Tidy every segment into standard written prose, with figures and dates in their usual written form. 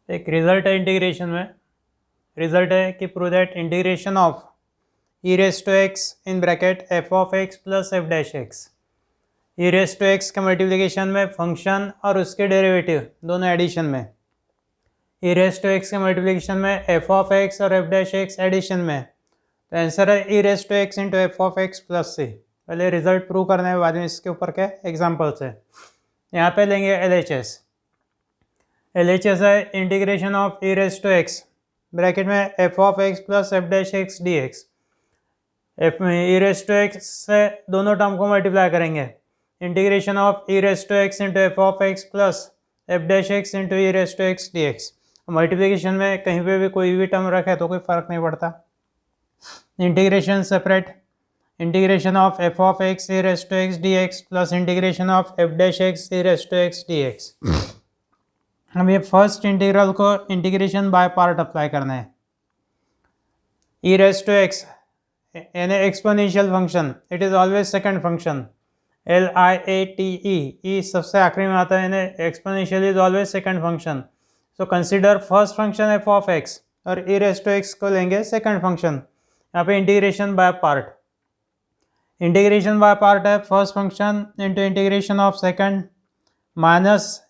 एक रिजल्ट है इंटीग्रेशन में, रिजल्ट है कि prove that integration of e raise to x in bracket f of x plus f dash x, e raise to x के multiplication में function और उसके डेरिवेटिव दोनों एडिशन में, ई रेस टू एक्स के मल्टीप्लिकेशन में एफ ऑफ एक्स और f dash x addition में, तो आंसर है ई raise to x into f of x plus c. पहले रिजल्ट प्रूव करने के बाद में इसके ऊपर के एग्जाम्पल्स है। यहाँ पे लेंगे एल एच एस है integration of e raise to x bracket में f of x plus f dash x d x. F e raise to x से दोनों टर्म को मल्टीप्लाई करेंगे, integration of e raise to x into f of x plus f dash x into e raise to x d x. Multiplication में कहीं पे भी कोई भी टर्म रखे तो कोई फ़र्क नहीं पड़ता। Integration separate, integration of f of x e raise to x d x plus integration of f dash x e raise to x d x. अब ये फर्स्ट इंटीग्रल को इंटीग्रेशन बाय पार्ट अप्लाई करना है। ई raise to एक्स यानी exponential function, it is always second function, LIATE, सबसे आखिरी में आता है, यानी exponential is always second function. So consider first function f of x और ई रेस टू एक्स को लेंगे सेकंड फंक्शन। यहाँ पे integration by part, integration by part है first function into integration of second minus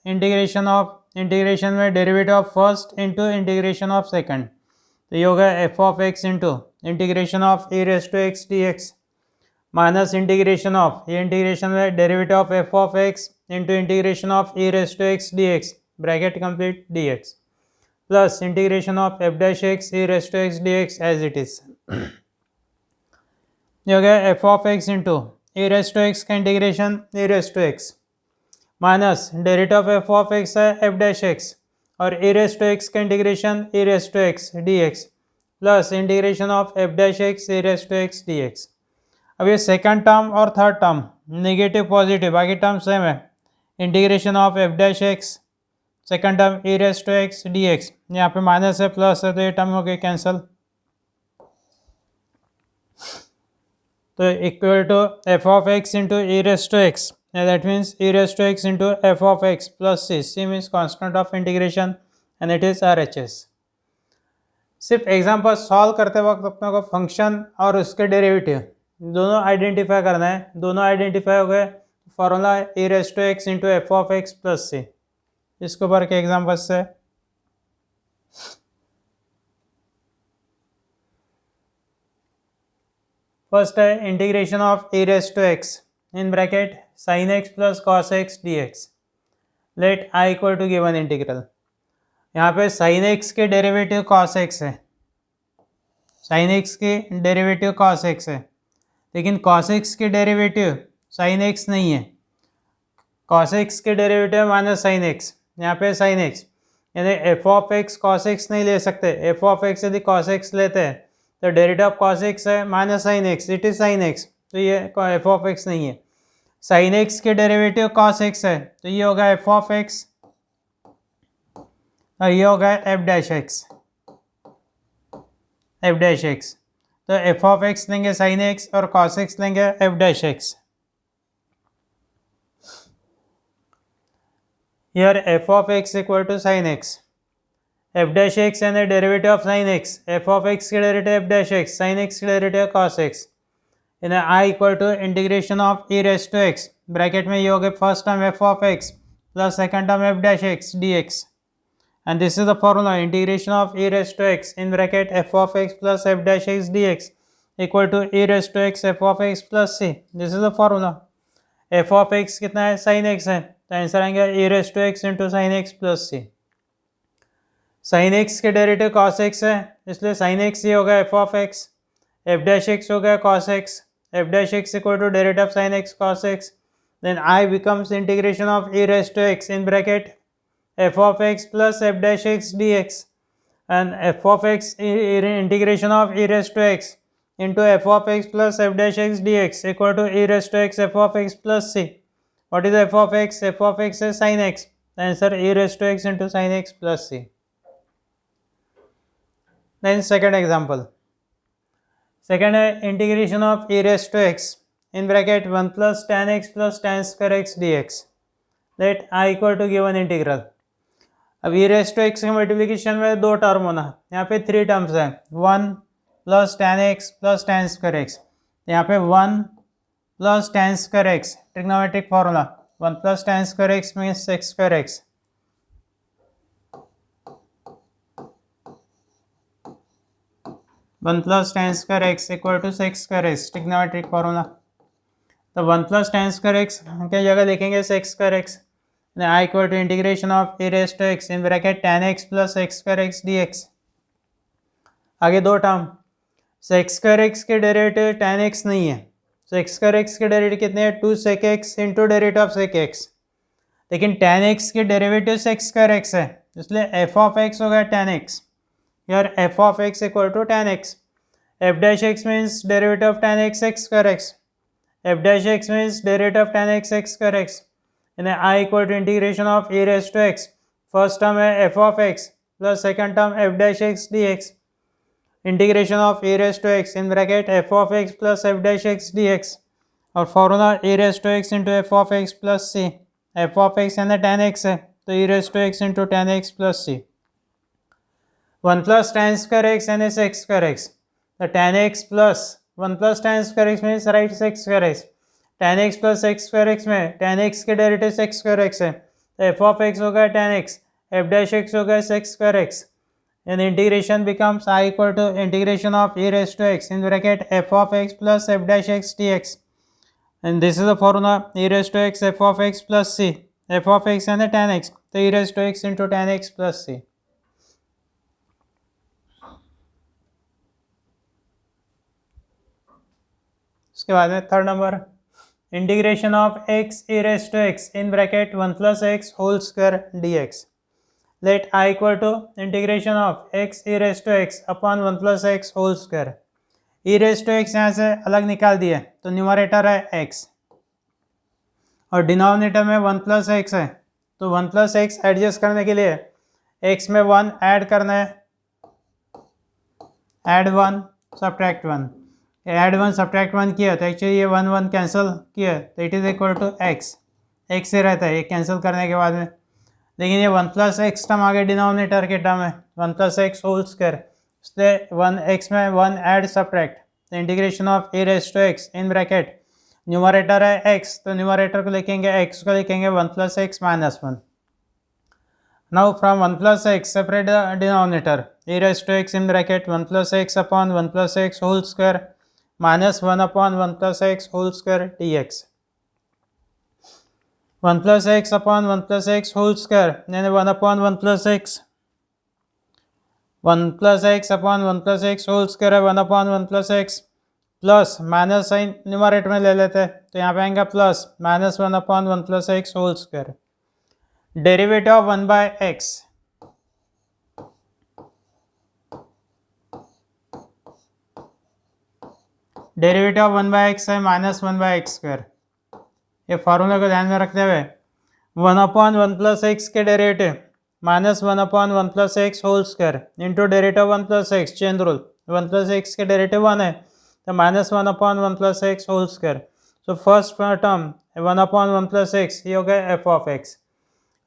integration में derivative of first into integration of second, तो ये होगा f of x into integration of e raise to x d x minus integration of, ये integration में derivative of f of x into integration of e raise to x d x bracket complete d x plus integration of f dash x e raise to x d x as it is. ये हो गया f of x into e raise to x का integration e raise to x minus derivative of f of x है f dash x और e raise to x का integration e raise to x d x plus integration of f dash x e raise to x d x. अब ये second term और third term negative positive, बाकी term same है। Integration of f dash x second term e raise to x d x, यहाँ पे minus है plus है तो ये टर्म हो गए कैंसिल, तो equal to f of x into e raise to x, that means e raise to x into f of x plus c, c means constant of integration and it is R H S. सिर्फ example solve करते वक्त अपने को function और उसके derivative दोनों identify करना है। दोनों आइडेंटिफाई हो गए, formula e raise to x into f of x plus c. इसके ऊपर के एग्जाम्पल से फर्स्ट है integration of e raise to x in bracket sin x plus cos x d x, let I equal to given integral. यहाँ पे sin x के derivative cos x है, sin x के डेरिवेटिव कॉस एक्स है, लेकिन cos x के derivative sin x नहीं है। कॉस एक्स के डेरिवेटिव माइनस साइन एक्स, यहाँ पे साइन एक्स, यानी F of x cos x नहीं ले सकते। एफ ऑफ एक्स यदि कॉस एक्स लेते हैं तो डेरिवेटिव ऑफ कॉस एक्स है minus sin x, it is sine x, तो ये एफ ऑफ एक्स नहीं है। साइन एक्स के डेरिवेटिव कॉस एक्स है तो ये होगा एफ ऑफ एक्स और ये होगा f dash x, f dash x. तो एफ ऑफ एक्स लेंगे साइन एक्स और कॉस एक्स लेंगे f dash x. Here f of x equal to sin x, f dash x यानी derivative of sin x, f of x के derivative f dash x, sin x के derivative cos x, यानी I equal to integration of e raise to x bracket में ये हो गए first term f of x plus second term f dash x d x, and this is the formula integration of e raised to x in bracket f of x plus f dash x dx equal to e raised to x f of x plus c. this is the formula. f of x कितना है, sin x है, तो answer आएंगे e raised to x into sin x plus c. sin x के derivative cos x है, इसलिए sin x ये होगा f of x, f dash x हो गया cos x, f dash x equal to derivative of sin x cos x, then I becomes integration of e raised to x in bracket f of x plus f dash x dx and f of x integration of e raised to x into f of x plus f dash x dx equal to e raised to x f of x plus c. What is f of x? f of x is sin x. The answer e raised to x into sin x plus c. Then second example. Second है integration of e raised to x in bracket 1 plus tan x plus tan square x dx. Let I equal to given integral. अब ई raise to x के multiplication में दो term होना, यहाँ पे three terms है, 1 plus tan x plus tan square x, यहाँ पे 1 plus tan square x, trigonometric formula 1 plus tan square x means sec square x, 1 plus tan square x equal to sec square x, trigonometric formula. तो 1 plus tan square x की जगह लिखेंगे sec square x, I equal to integration of e raise to x in bracket tan x plus x square x d x. आगे दो term, sec square x के derivative tan x नहीं है, sec square x के derivative कितने हैं, 2 sec x into derivative of sec x, लेकिन tan x के डेरिवेटिव सेक्स स्क्वायर एक्स है, इसलिए एफ ऑफ एक्स हो गया टेन एक्स, यार f of x equal to tan x, f dash x means derivative of tan x x square x, f dash x means derivative of tan x x square x, यानी I equal to integration of e raise to x, first term है f of x plus second term f dash x d x, integration of e raise to x in bracket f of x plus f dash x d x, और formula e raise to x into f of x plus c, f of x यानी tan x है तो e raise to x into tan x plus c, 1 plus tan square x यानी sec square x, तो tan x plus 1 plus tan square x means right sec square x, tan x plus sec square x में tan x के derivative sec square x है, तो f of x हो गया tan x, f dash x हो गया sec square x, and integration becomes I equal to integration of e raise to x in bracket f of x plus f dash x d x, and this is the formula e raise to x f of x plus c, f of x यानी tan x तो e raise to x into tan x plus c. उसके बाद में third number, integration of x e raise to x in bracket 1 plus x whole square d x, let I equal to integration of x e raise to x upon 1 plus x whole square, e raise to x यहाँ से अलग निकाल दिए तो numerator है x और denominator में 1 plus x है, तो 1 प्लस एक्स एडजस्ट करने के लिए एक्स में 1 ऐड करना है, ऐड 1 सब्ट्रैक्ट 1, ऐड 1 सब्ट्रैक्ट 1 किया तो एक्चुअली ये 1 1 कैंसिल किया तो it is equal to x, x से रहता है ये कैंसिल करने के बाद में, लेकिन ये 1 प्लस एक्स टर्म आगे डिनोमिनेटर के टर्म है 1 प्लस एक्स होल स्क्वायर, इसलिए 1 एक्स में 1 ऐड सब्ट्रैक्ट, तो integration of e raise to x in bracket numerator है एक्स तो न्यूमरेटर को लिखेंगे एक्स को लिखेंगे 1 plus x minus 1, now from 1 plus x separate the denominator, e raise to x in bracket 1 plus x upon 1 plus x whole square minus 1 upon 1 plus x whole square d x, 1 plus x upon 1 plus x whole square यानी 1 upon 1 plus x, 1 plus x upon 1 plus x whole square है 1 upon 1 plus x, plus minus sign numerator में ले लेते हैं तो यहाँ पे आएगा plus minus 1 upon 1 plus x whole square, derivative of 1 by x, derivative of 1 by x है माइनस 1 बाय एक्स स्क्वायर, ये फार्मूला को ध्यान में रखते हुए 1 अपॉन 1 प्लस एक्स के derivative minus 1 upon 1 plus x whole square into derivative 1 plus x, chain rule 1 plus x के derivative 1 है तो minus 1 upon 1 plus x whole square, so first term 1 upon 1 plus x ये हो गया f of x,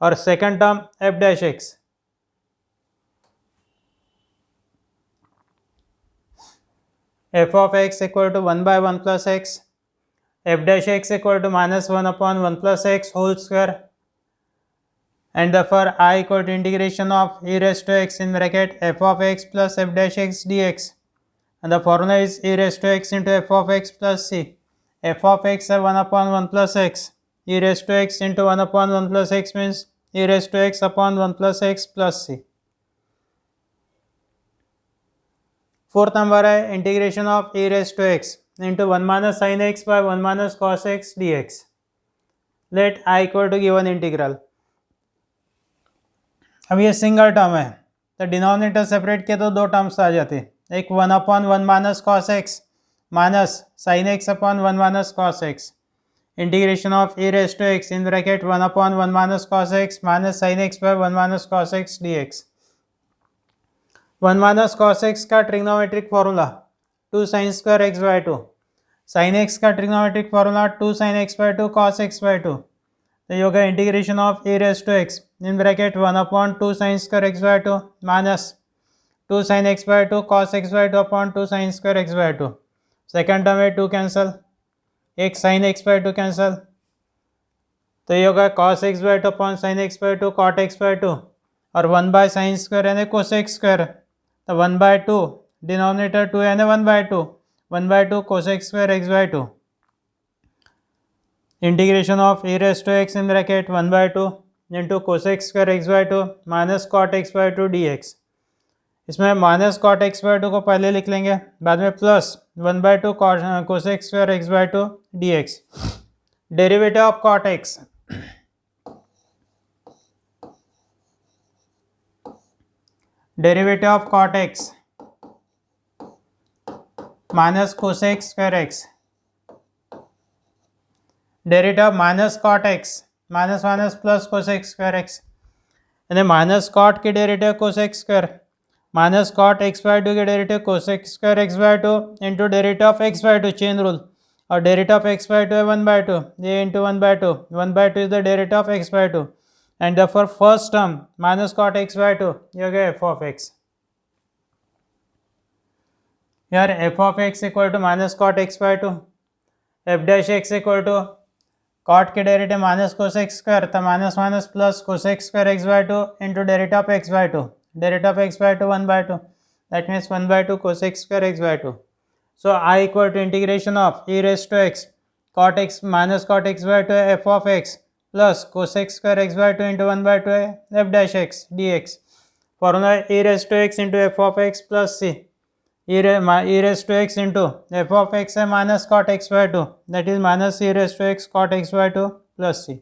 और second term f dash x, f of x equal to 1 by 1 plus x, f dash x equal to minus 1 upon 1 plus x whole square, and therefore I equal to integration of e raised to x in bracket f of x plus f dash x dx, and the formula is e raised to x into f of x plus c, f of x है 1 upon 1 plus x, e raised to x into 1 upon 1 plus x means e raised to x upon 1 plus x plus c। Fourth number है integration of e raised to x into 1 minus sin x by 1 minus cos x dx, let I equal to given integral। अब ये single term है तो denominator separate किया तो दो terms आ जाते, एक 1 upon 1 minus cos x minus sin x upon 1 minus cos x, integration of e raise to x in bracket 1 upon 1 minus cos x minus sin x by 1 minus cos x d x. 1 minus cos x का trigonometric formula 2 sin square x by 2, sin x का trigonometric formula 2 sin x by 2 cos x by 2, तो ये होगा integration of e raise to x in bracket 1/2 sin square x by 2 minus 2 sin x by 2 cos x by 2 upon 2 sin square x by 2. Second term है 2 cancel, एक sin x by 2 cancel, तो ये होगा cos x by 2 upon sin x by 2 cot x by 2 और 1 by sine square यानी cosec square, तो 1/2 denominator 2 यानी 1/2 1/2 cosec square x by 2 integration of e raise to x in bracket 1/2 into cosec square x by 2 minus cot x by 2 dx. इसमें minus cot x by 2 को पहले लिख लेंगे, बाद में plus 1/2 cosec square x by 2 dx. Derivative of cot x, derivative of cot x minus cosec square x, derivative minus cot x minus minus plus cosec square x, यानी minus cot की derivative cosec square minus cot x by 2 की derivative cosec square x by 2 into derivative of x by 2 chain rule, और derivative of x by 2 है 1/2 ये into 1/2 1/2 is the derivative of x by 2 and therefore first term minus cot x by 2 ये हो गया f of x. यार f of x equal to minus cot x by 2, f dash x equal to cot के derivative minus cosec square था minus minus plus cosec square x by 2 into derivative of x by 2, derivative of x by 2 1/2 that means 1/2 cosec square x by 2. So I equal to integration of e raise to x cot x minus cot x by 2 है f of x plus cosec square x by 2 into 1/2 है f dash x dx. Formula e raise to x into f of x plus c, e raise to x into f of x है minus cot x by 2 that is minus e raise to x cot x by 2 plus c.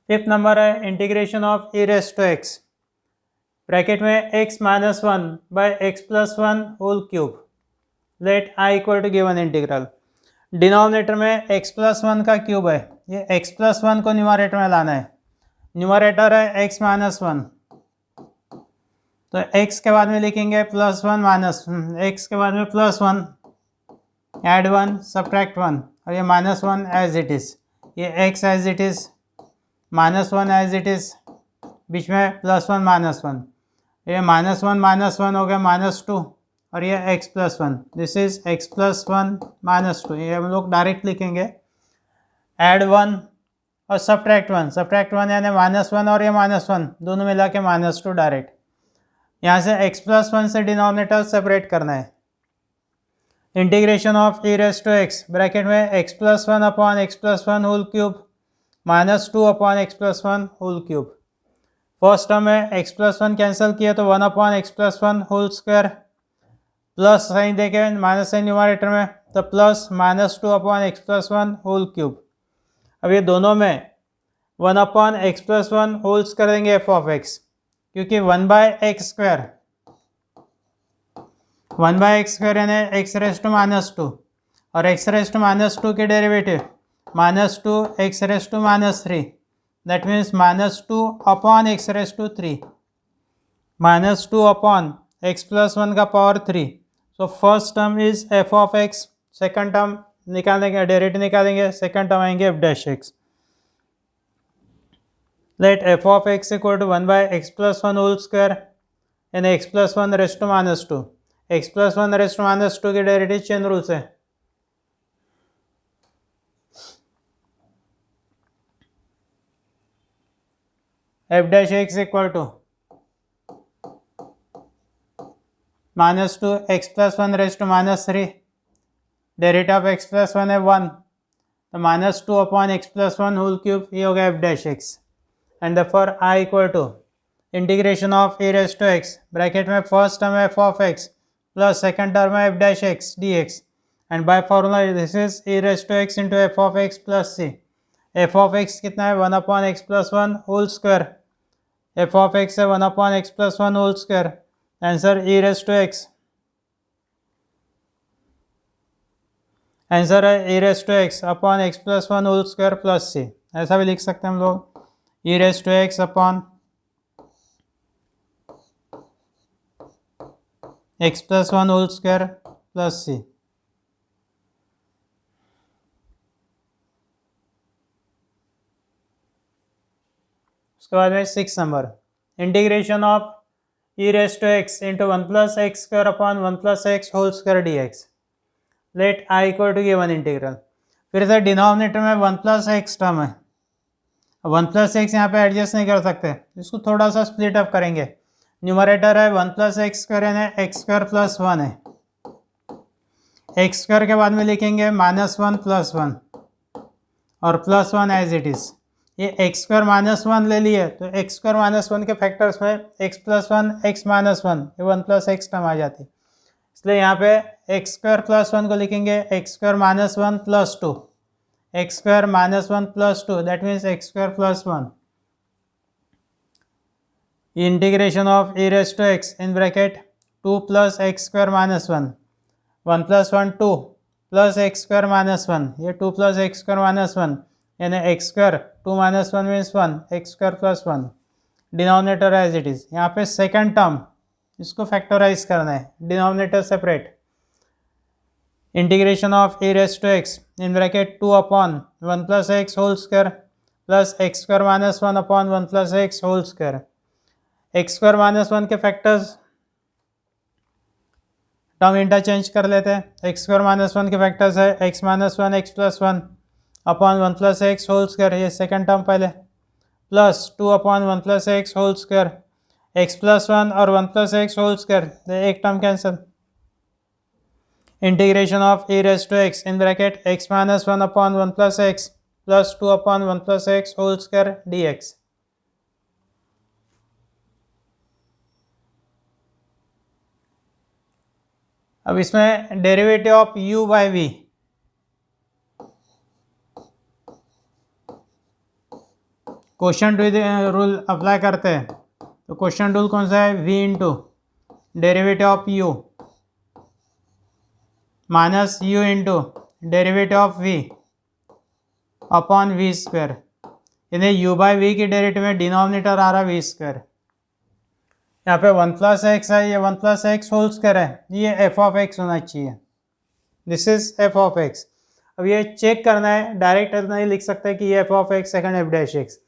Fifth number है integration of e raise to x bracket में x minus 1 by x plus 1 whole cube. Let i equal to given integral, denominator में x plus 1 का cube है, ये x plus 1 को numerator में लाना है, न्यूमरेटर है x माइनस 1, तो x के बाद में लिखेंगे प्लस 1 माइनस x के बाद में प्लस 1 ऐड 1 सब्ट्रैक्ट 1 और ये माइनस 1 एज इट इज़, ये x as it is minus 1 as it is, बीच में प्लस 1 माइनस 1, ये माइनस 1 हो गया माइनस 2 और ये x plus 1, this is x plus 1 minus 2, ये हम लोग डायरेक्ट लिखेंगे. ऐड 1 और सब्ट्रैक्ट 1 यानी माइनस 1 और ये माइनस 1 दोनों मिला के माइनस 2 डायरेक्ट. यहाँ से x प्लस 1 से डिनोमिनेटर सेपरेट करना है. Integration of e raise to x bracket में x plus 1 upon x plus 1 whole cube minus 2 upon x plus 1 whole cube. First term में x प्लस 1 कैंसिल किया तो 1 upon x plus 1 whole square, plus sign देके minus sign numerator में तो plus minus 2 upon x plus 1 whole cube. अब ये दोनों में 1 अपॉन x प्लस 1 होल्स कर देंगे f ऑफ x, क्योंकि 1/x स्क्वायर यानी x रेज टू माइनस 2 और x रेज टू माइनस 2 की derivative minus 2 x raise to minus 3 that means minus 2 upon x raise to 3 minus 2 upon x plus 1 का power 3. So first term is f of x, second term निकालेंगे derivative निकालेंगे, second term आएंगे f dash x. Let f of x equal to 1/x plus 1 whole square यानी x plus 1 raise to minus 2, x plus 1 raise to minus 2 की derivative chain rule से f dash x equal to minus 2 x plus 1 raise to minus 3, derivative of x plus 1 है 1 तो minus 2 upon x plus 1 whole cube, ये हो गया f dash x. And therefore I equal to integration of e raise to x bracket में first term है f of x plus second term है f dash x dx and by formula this is e raise to x into f of x plus c. f of x कितना है 1 upon x plus 1 whole square, f of x है 1 upon x plus 1 whole square, answer e raise to x, answer है e raise to x upon x plus 1 whole square plus c. ऐसा भी लिख सकते हैं हम लोग e raise to x upon x plus 1 whole square plus c. उसके बाद में 6 number, integration of e raise to x into 1 plus x square upon 1 plus x whole square d x. Let I equal to given integral. फिर से denominator में 1 plus x term है, 1 plus x यहाँ पे adjust नहीं कर सकते, इसको थोड़ा सा स्प्लिट अप करेंगे। न्यूमरेटर है 1 प्लस एक्स स्क्वायर यानी एक्स स्क्वायर प्लस 1 है, एक्स स्क्वायर के बाद में लिखेंगे -1 प्लस 1 और प्लस 1 एज इट इज़। ये एक्स स्क्वायर -1 ले लिए तो एक्स स्क्वायर -1 के फैक्टर्स में एक्स प्लस 1 एक्स माइनस 1 ये 1 प्लस एक्स टर्म आ जाती, इसलिए यहाँ पे एक्स स्क्वायर प्लस 1 को लिखेंगे x square -1 plus 2, x square -1 plus 2 that means x square plus 1। Integration of e raise to x in bracket 2 plus x square -1, 1 plus 1 2 plus x square -1, ये 2 plus x square -1 यानी x square 2 minus 1 means 1, x square plus 1, denominator as it is. यहाँ पे second term इसको factorise करना है, denominator separate. Integration of e raise to x in bracket 2 upon 1 plus x whole square plus x square -1 upon 1 plus x whole square. X square -1 के factors term interchange कर लेते हैं, x square -1 के factors है x -1 x plus 1 upon 1 plus x whole square, ये second term पहले, plus 2 upon 1 plus x whole square, x plus 1 और 1 plus x whole square, एक term cancel. Integration of e raise to x in bracket x minus 1 upon 1 plus x plus 2 upon 1 plus x whole square d x. अब इसमें derivative of u by we, question rule apply करते हैं, तो question rule कौन सा है, v into derivative of u minus u into derivative of v upon v square, यानी u by v की डेरिवेटिव में डिनोमिनेटर आ रहा वी स्क्वायर, यहाँ पे 1 प्लस एक्स है, ये 1 प्लस एक्स होल स्क्वायर है, ये एफ ऑफ एक्स होना चाहिए, this is F of x. अब ये चेक करना है, डायरेक्ट नहीं लिख सकते कि ये f of x second f dash x,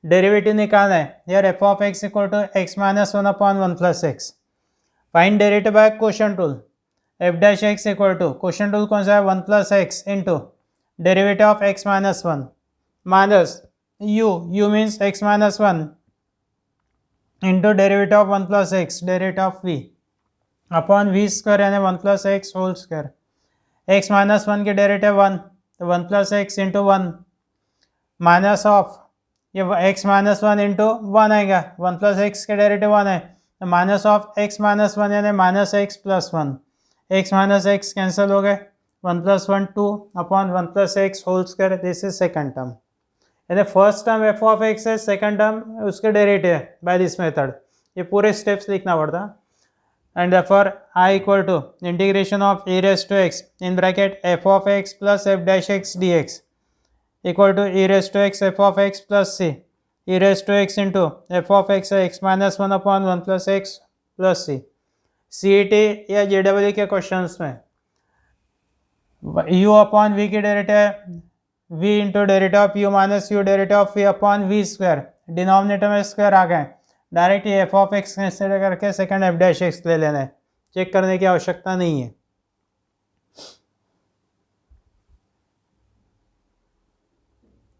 derivative निकालना है, यार f of x equal to x minus 1 upon 1 plus x, find derivative by quotient rule, f dash x equal to quotient rule कौन सा है, 1 plus x into derivative of x minus 1 minus u means x minus 1 into derivative of 1 plus x derivative of v upon v square यानी 1 plus x whole square, x minus 1 की derivative 1 तो 1 plus x into 1 minus of ये x minus 1 into 1 आएगा, 1 plus x के derivative 1 है तो minus of x minus 1 यानी minus x plus 1, x minus x cancel हो गए, 1 plus 1 2 upon 1 plus x whole square, this is second term, यानी first term f of x है, second term उसके derivative है बाय दिस मेथड, ये पूरे steps लिखना पड़ता। And therefore I equal to integration of e raise to x in bracket f of x plus f dash x d x equal to e raise to x f of x plus c, e raise to x into f of x है x minus 1 upon 1 plus x plus c. CET या JEE के questions में u upon v की derivative है v into derivative of u minus u derivative of v upon v square, denominator में square आ गए, direct ये एफ ऑफ एक्स कंसिडर करके सेकंड एफ डैश एक्स ले लेना है, चेक करने की आवश्यकता नहीं है।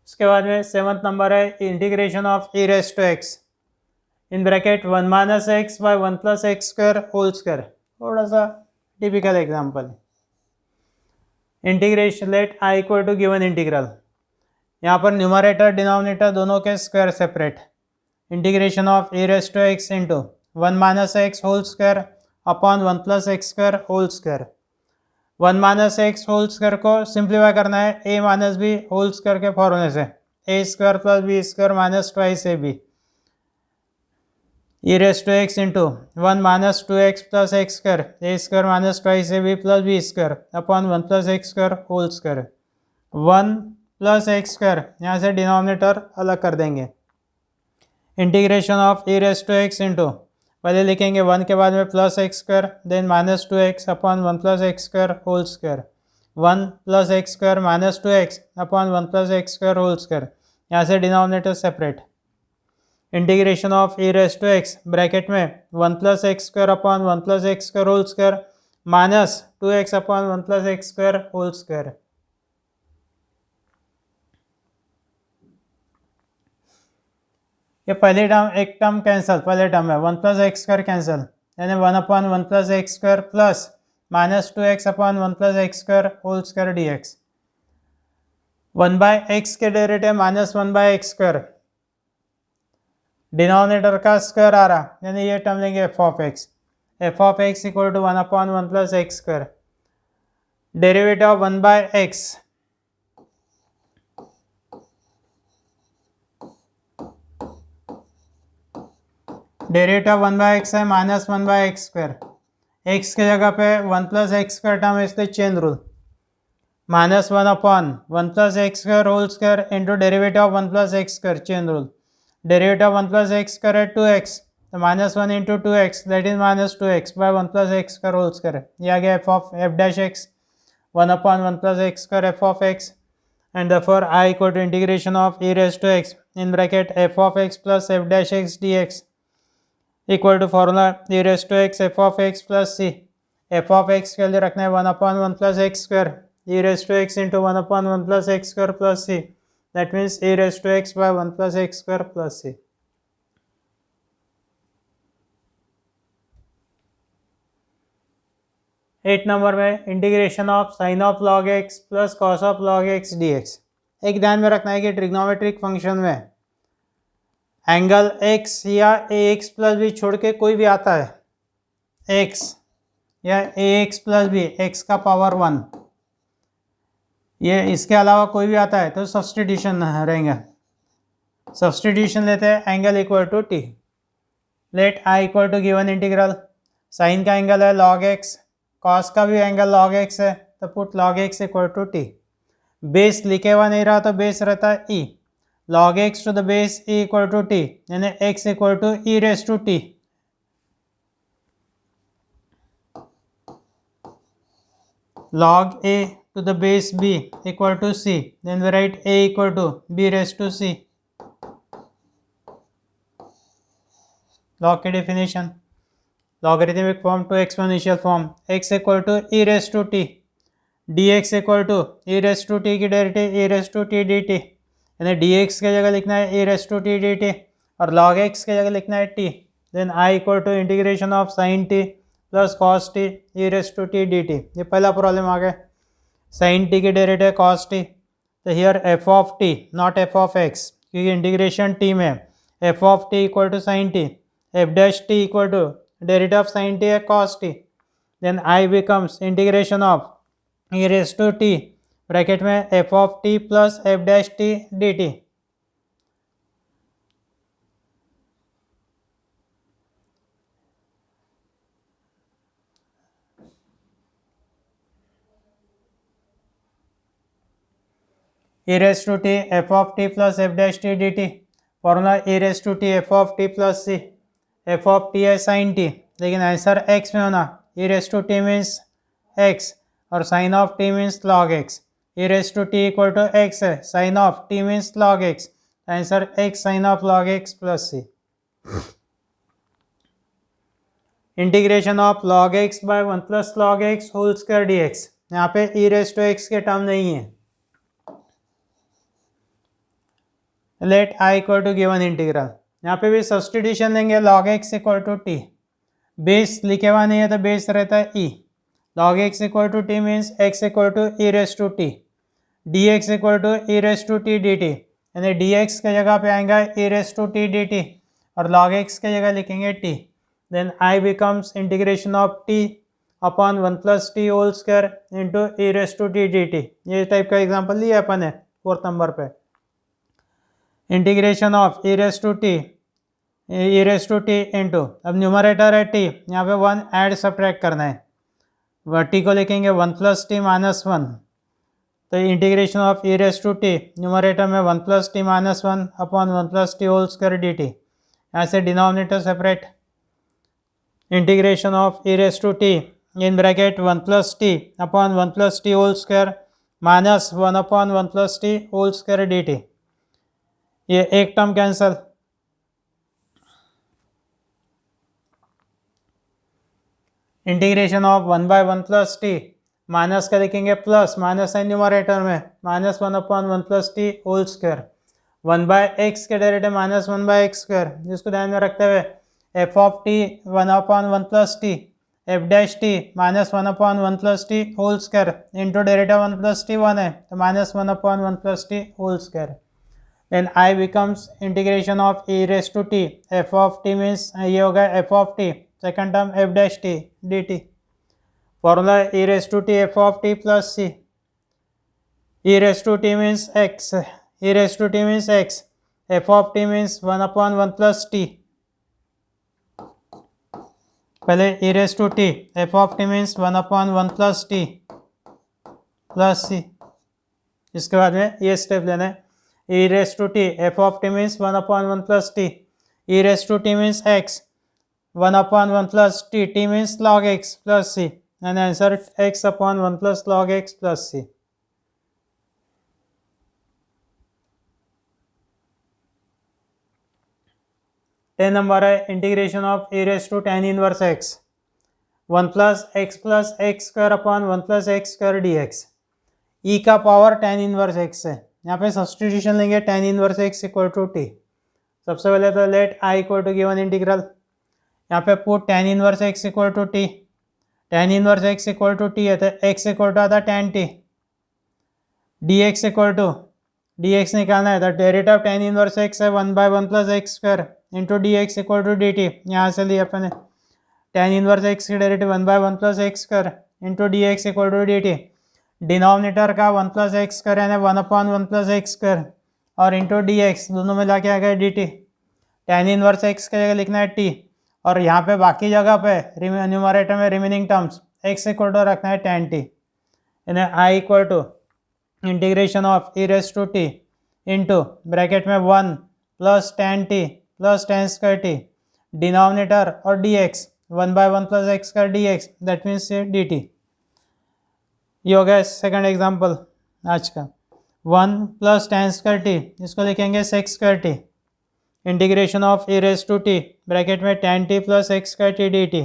उसके बाद में 7th नंबर है integration of e raise to x in bracket 1 minus x by 1 plus x square whole square, थोड़ा सा typical example. Integration let I equal to given integral, यहाँ पर न्यूमरेटर डिनोमिनेटर दोनों के square separate, integration of e raise to x into 1 minus x whole square upon 1 plus x square whole square, 1 minus x whole square को simplify करना है ए minus b whole square के फॉर्मूले से, a square plus b square minus twice a b, e raise to x into 1 minus 2x plus x square a square minus twice a b plus b square upon 1 plus x square whole square, 1 plus x square यहाँ से denominator अलग कर देंगे, integration of e raise to x into पहले लिखेंगे 1 के बाद में plus x square then minus 2x upon 1 plus x square whole square, 1 plus x square minus 2x upon 1 plus x square whole square, यहाँ से denominator separate, integration of e raise to x bracket में 1 plus x square upon 1 plus x square whole square minus 2x upon 1 plus x square whole square. ये पहली term, एक term cancel, पहले term है 1 plus x square cancel, यानी 1 upon 1 plus x square plus minus 2x upon 1 plus x square whole square d x. 1 by x के derivative minus 1 by x square, denominator का square आ रहा, यानी ये term लेंगे f of x equal to 1 upon 1 plus x square, derivative of 1 by x derivative 1 by x है minus 1 by x square, x की जगह पे 1 प्लस एक्स स्क्वायर टर्म है इसलिए chain rule, minus 1 upon 1 plus x square whole square into derivative of 1 plus x square chain rule, derivative of 1 plus x square है 2x, तो minus 1 into 2x that is minus 2x by 1 plus x square whole square, ये आ गया f of f dash x 1 upon 1 plus x square f of x, and therefore I equal to integration of e raised to x in bracket f of x plus f dash x dx equal to formula e raised to x f of x plus c, f of x के लिए रखना है 1 upon 1 plus x square e raised to x into 1 upon 1 plus x square plus c, that means e raised to x by 1 plus x square plus c. Eight number में integration of sin of log x plus cos of log x d x. एक ध्यान में रखना है कि trigonometric function में angle x या a x plus B छोड़ के कोई भी आता है एक्स या a x plus B x का पावर 1, ये इसके अलावा कोई भी आता है तो सब्सटीट्यूशन रहेंगे। सब्सटीट्यूशन लेते हैं angle equal to t, let I equal to given integral, sin का एंगल है लॉग एक्स, कॉस का भी एंगल लॉग एक्स है, तो put log x equal to t, base लिखे हुआ नहीं रहा तो बेस रहता है e, log x to the base e equal to t, यानी x equal to e race to t, log a to the base b equal to c, then we write a equal to b raised to c. log की definition, logarithmic form to exponential form, x equal to e raised to t, dx equal to e raised to t की derivative e raised to t dt, यानी dx की जगह लिखना है e raised to t dt और log x की जगह लिखना है t, then I equal to integration of sin t plus cos t e race to t d t. ये पहला प्रॉब्लम आ गया, साइन टी की डेरिवेटिव कॉस टी, तो here f of t not f of x, क्योंकि integration t में f of t equal to sign t, f dash t equal to derivative of sin t है cos t, then I becomes integration of e race to t bracket में f of t plus f dash T d T. e raised to t f of t plus f dash t dt, formula e raised to t f of t plus c, f of t है sin t, लेकिन answer x में होना, e raised to t means x और sin of t means log x, e raised to t equal to x है, sin of t means log x, answer x sin of log x plus c। Integration of log x by 1 plus log x whole square dx, यहाँ पे e raised to x के term नहीं है, let I equal to given integral, यहाँ पे भी substitution लेंगे log x equal to t, base लिखे हुआ नहीं है तो बेस रहता है e, log x equal to t means x equal to e race to t, d x equal to e race to t d t, यानी d x के जगह पे आएगा e race to t d t और log x के जगह लिखेंगे t, then I becomes integration of T upon 1 plus t whole square into e race to t d t. ये टाइप का एग्जाम्पल लिया अपन है 4th नंबर पे। Integration of e race to t into, अब न्यूमरेटर है t, यहाँ पे 1 ऐड सब्ट्रैक्ट करना है, टी को लिखेंगे 1 प्लस टी माइनस 1, तो integration of e race to t numerator में 1 plus t minus 1 upon 1 plus t whole square d t, यहाँ से denominator separate, integration of e race to t in bracket 1 plus t upon 1 plus t whole square minus 1 upon 1 plus t whole square d t, ये एक term cancel, integration of 1/1 plus t, minus का लिखेंगे plus, minus है numerator में, -1/1 plus t whole square, 1/x के derivative -1/x square, जिसको ध्यान में रखते हुए f of t 1/1 plus t f dash t -1/1 plus t whole square into derivative 1 plus t 1 है तो -1/1 plus t whole square. Then I becomes integration of e raised to t, f of t means ये होगा f of t, second term f dash t dt. Formula e raised to t f of t plus c. E raised to t means x, e raised to t means x, f of t means 1/1 plus t. पहले e raised to t, f of t means 1/1 plus t plus c. इसके बाद में ये step लेना है. e raised to t, f of t means 1/1 plus t, e raised to t means x, 1/1 plus t, t means log x plus c, and answer x upon 1 plus log x plus c. Ten number है integration of e raised to tan inverse x, 1 plus x square upon 1 plus x square dx. e का power tan inverse x है, यहाँ पे substitution लेंगे tan inverse x equal to t. सबसे पहले तो let i equal to given integral, यहाँ पे put tan inverse x equal to t, tan inverse x equal to t है तो x इक्वल टू आता tan t, dx equal to dx निकालना है तो डेरिवेटिव tan इनवर्स x है 1/1 plus x square into dx equal to dt. यहाँ से लिया अपने tan इनवर्स x की derivative 1/1 plus x square into dx equal to dt. Denominator का 1 प्लस एक्स स्क्वायर यानी 1/1 प्लस एक्स स्क्वायर और into d x, दोनों मिला के आ गया d t. Tan inverse x की जगह लिखना है टी, और यहाँ पे बाकी जगह पे न्यूमरेटर में remaining terms x equal to रखना है टेन टी. यानी I equal to integration of e race to t into bracket में 1 plus tan t plus tan square t, denominator और d x 1/1 plus x square d x, that means d t. ये हो गया second example आज का. 1 plus tan square t, इसको लिखेंगे sec square t, integration of e raise to t bracket में tan t plus x square t d t,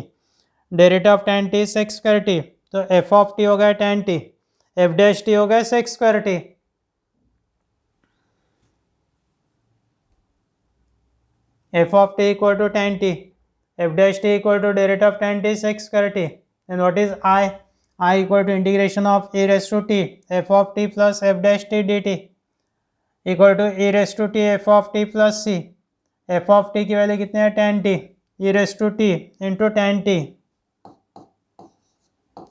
derivative of tan t sec square t, तो f of t हो गया tan t, f dash t हो गया sec square t. F of t equal to tan t, f dash t equal to derivative of tan t sec square t, and what is I? I equal to integration of e raised to t f of t plus f dash t dt equal to e raised to t f of t plus c. f of t की value कितनी है tan t, e raised to t into tan t,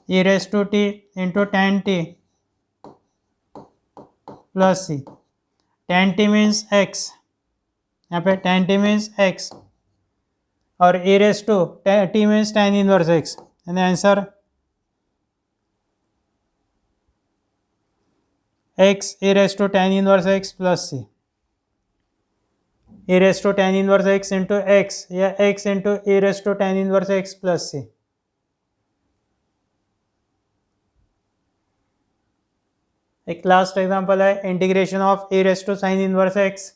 e raised to t into tan t plus c. tan t means x, यहाँ पे tan t means x और e raised to t means tan inverse x, and the answer x e raised to tan inverse x plus c. e raised to tan inverse x into x या x into e raised to tan inverse x plus c. एक last example है integration of e raised to sin inverse x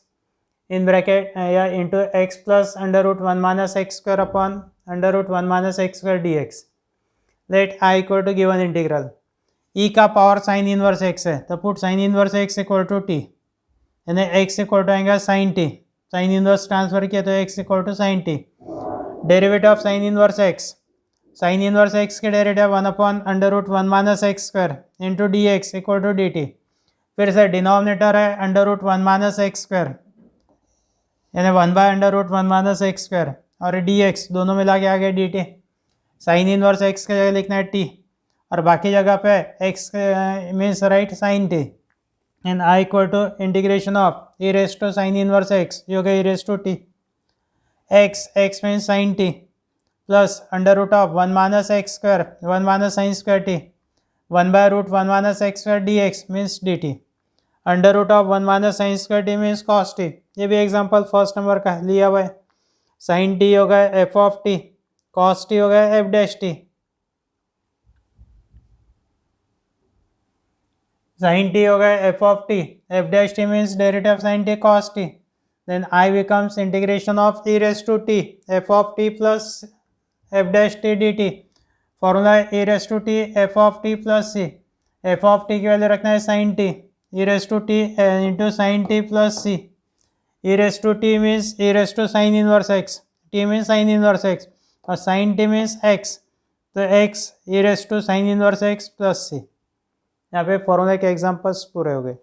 in bracket या into x plus under root 1 minus x square upon under root 1 minus x square d x. Let I equal to given integral. E का power sine inverse x है तो put sine inverse x equal to t, यानी x equal to आएगा sine t, sine inverse transfer किया तो x equal to sign t. Derivative of sine inverse x, sine inverse x के derivative 1 upon under root 1 minus x square into d x equal to d t. फिर से denominator है under root 1 minus x square यानी 1 by under root 1 minus x square और d x, दोनों मिला के आ गया d t. Sine inverse x की जगह लिखना है टी और बाकी जगह पे x means write sine t, and I equal to integration of e race to sine inverse x, ये हो गया e race to t, x means sine t plus under root of 1 minus x square 1 minus sine square t, 1 by root 1 minus x square d x means d t, under root of 1 minus sine square t means cos t. ये भी example first number का लिया हुआ है. Sine T हो गया f of T, cos T हो गया F dash T. sin t हो गया f of t, f dash t means derivative of sin t cos t. Then I becomes integration of e raised to t f of t plus f dash t dt. Formula है ई race to t f of t plus c, f of t की value रखना है sine t, e race to t into sine t plus c, e race to t means e race to sine inverse x, t means sine inverse x और sine t means x, तो x e race to sine inverse x plus c. यहाँ पे formula के examples पूरे हो गए।